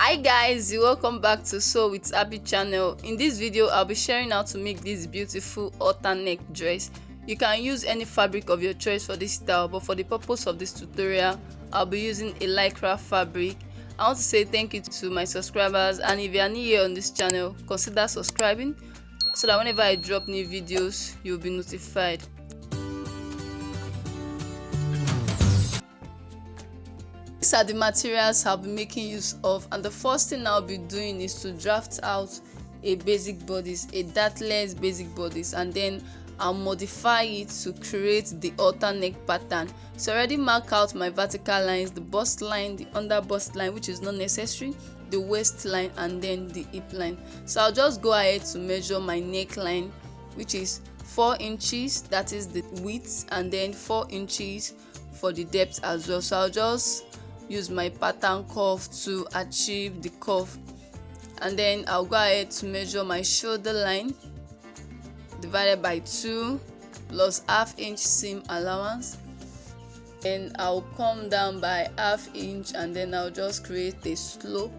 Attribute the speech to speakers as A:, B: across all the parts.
A: Hi guys, welcome back to Sew with Abby channel. In this video I'll be sharing how to make this beautiful halter neck dress. You can use any fabric of your choice for this style, but for the purpose of this tutorial I'll be using a Lycra fabric. I want to say thank you to my subscribers, and if you are new here on this channel, consider subscribing so that whenever I drop new videos you'll be notified. These are the materials I'll be making use of, and the first thing I'll be doing is to draft out a basic bodice, a dartless basic bodice, and then I'll modify it to create the halter neck pattern. So I already mark out my vertical lines, the bust line, the under bust line, which is not necessary, the waist line, and then the hip line. So I'll just go ahead to measure my neckline, which is 4 inches, that is the width, and then 4 inches for the depth as well. So I'll just use my pattern curve to achieve the curve, and then I'll go ahead to measure my shoulder line divided by 2 plus ½ inch seam allowance. Then I'll come down by ½ inch, and then I'll just create a slope.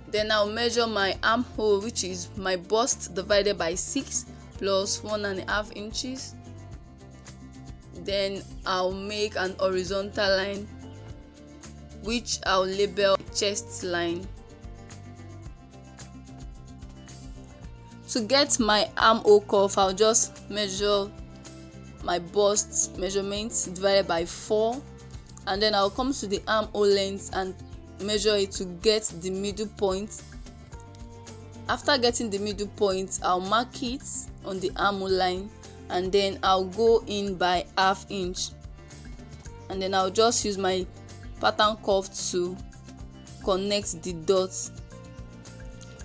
A: Then I'll measure my armhole, which is my bust divided by 6 plus 1½ inches. Then I'll make an horizontal line, which I'll label chest line. To get my armhole curve, I'll just measure my bust measurements divided by 4, and then I'll come to the armhole length and measure it to get the middle point. After getting the middle point, I'll mark it on the armhole line, and then I'll go in by ½ inch, and then I'll just use my pattern curve to connect the dots,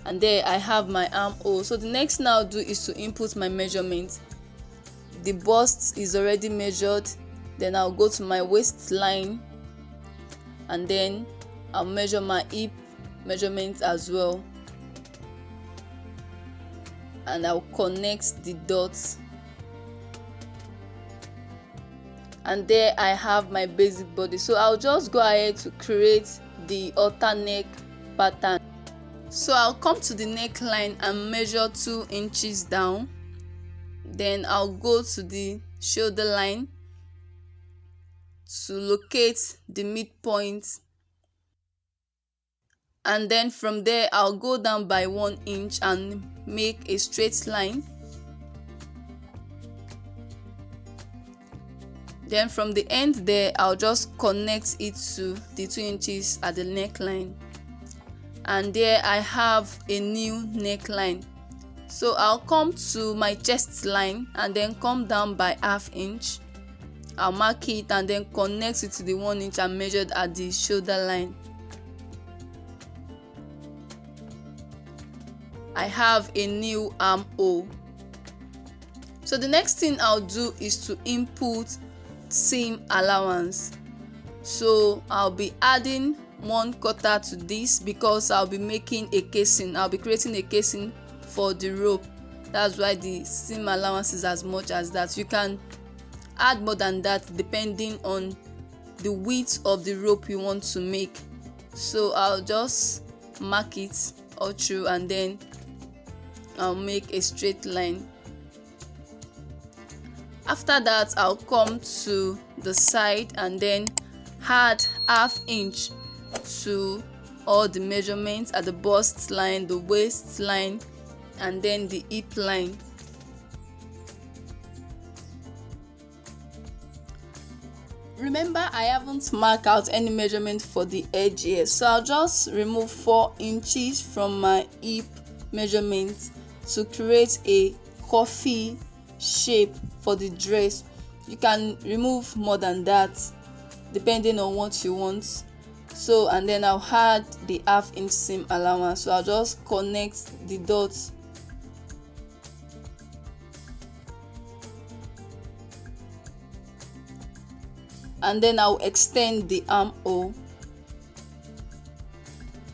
A: and there I have my armhole. So the next thing I'll do is to input my measurement. The bust is already measured. Then I'll go to my waistline, and then I'll measure my hip measurement as well, and I'll connect the dots. And there I have my basic body. So I'll just go ahead to create the halter neck pattern. So I'll come to the neckline and measure 2 inches down. Then I'll go to the shoulder line to locate the midpoint, and then from there I'll go down by 1 inch and make a straight line. Then from the end there, I'll just connect it to the 2 inches at the neckline, and there I have a new neckline. So I'll come to my chest line and then come down by ½ inch. I'll mark it and then connect it to the 1 inch I measured at the shoulder line. I have a new armhole. So the next thing I'll do is to input seam allowance. So I'll be adding 1/4 to this because I'll be making a casing. I'll be creating a casing for the rope. That's why the seam allowance is as much as that. You can add more than that depending on the width of the rope you want to make. So I'll just mark it all through, and then I'll make a straight line. After that, I'll come to the side and then add ½ inch to all the measurements at the bust line, the waist line, and then the hip line. Remember, I haven't marked out any measurement for the edge here, so I'll just remove 4 inches from my hip measurement to create a coffee shape for the dress. You can remove more than that depending on what you want. So, and then I'll add the ½ inch seam allowance. So I'll just connect the dots, and then I'll extend the armhole.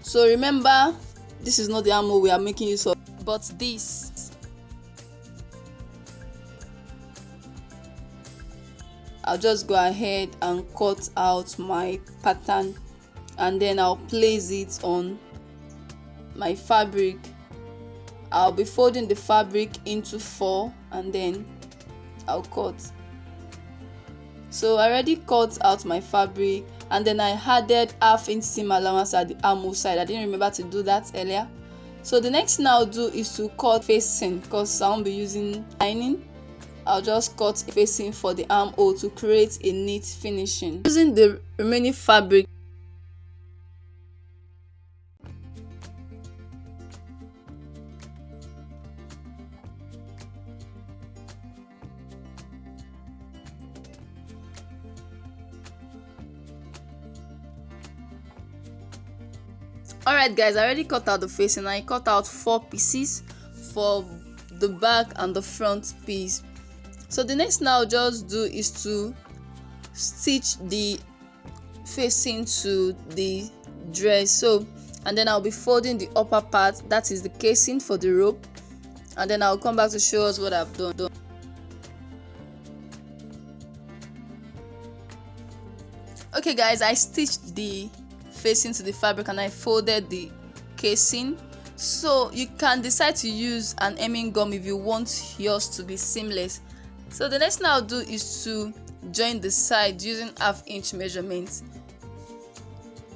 A: So remember, this is not the armhole we are making use of, but this. I'll just go ahead and cut out my pattern and then I'll place it on my fabric. I'll be folding the fabric into 4 and then I'll cut. So I already cut out my fabric, and then I added ½ seam allowance at the armhole side. I didn't remember to do that earlier. So the next thing I'll do is to cut facing, because I won't be using lining. I'll just cut a facing for the armhole to create a neat finishing. Using the remaining fabric, alright guys, I already cut out the facing. I cut out 4 pieces for the back and the front piece. So the next thing I'll just do is to stitch the facing to the dress. So, and then I'll be folding the upper part, that is the casing for the rope, and then I'll come back to show us what I've done. Okay guys, I stitched the facing to the fabric and I folded the casing. So you can decide to use an hemming gum if you want yours to be seamless. So the next thing I'll do is to join the side using ½ inch measurements.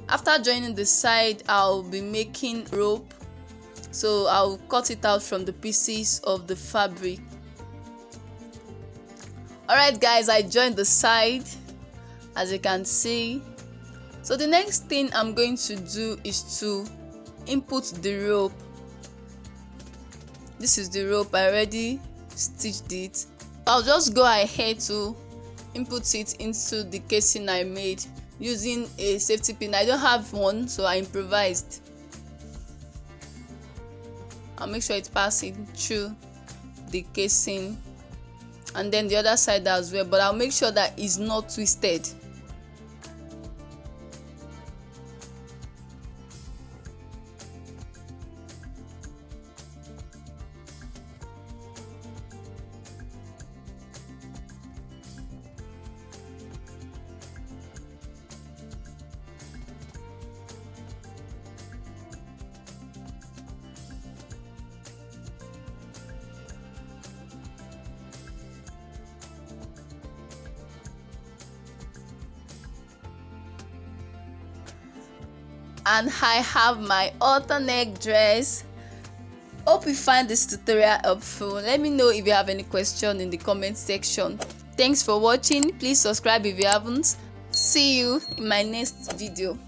A: After joining the side, I'll be making rope. So I'll cut it out from the pieces of the fabric. Alright guys, I joined the side, as you can see. So the next thing I'm going to do is to input the rope. This is the rope, I already stitched it. I'll just go ahead to input it into the casing I made using a safety pin. I don't have one, so I improvised. I'll make sure it passes through the casing and then the other side as well, but I'll make sure that it's not twisted. And I have my halter neck dress. Hope you find this tutorial helpful. Let me know if you have any question in the comment section. Thanks for watching. Please subscribe if you haven't. See you in my next video.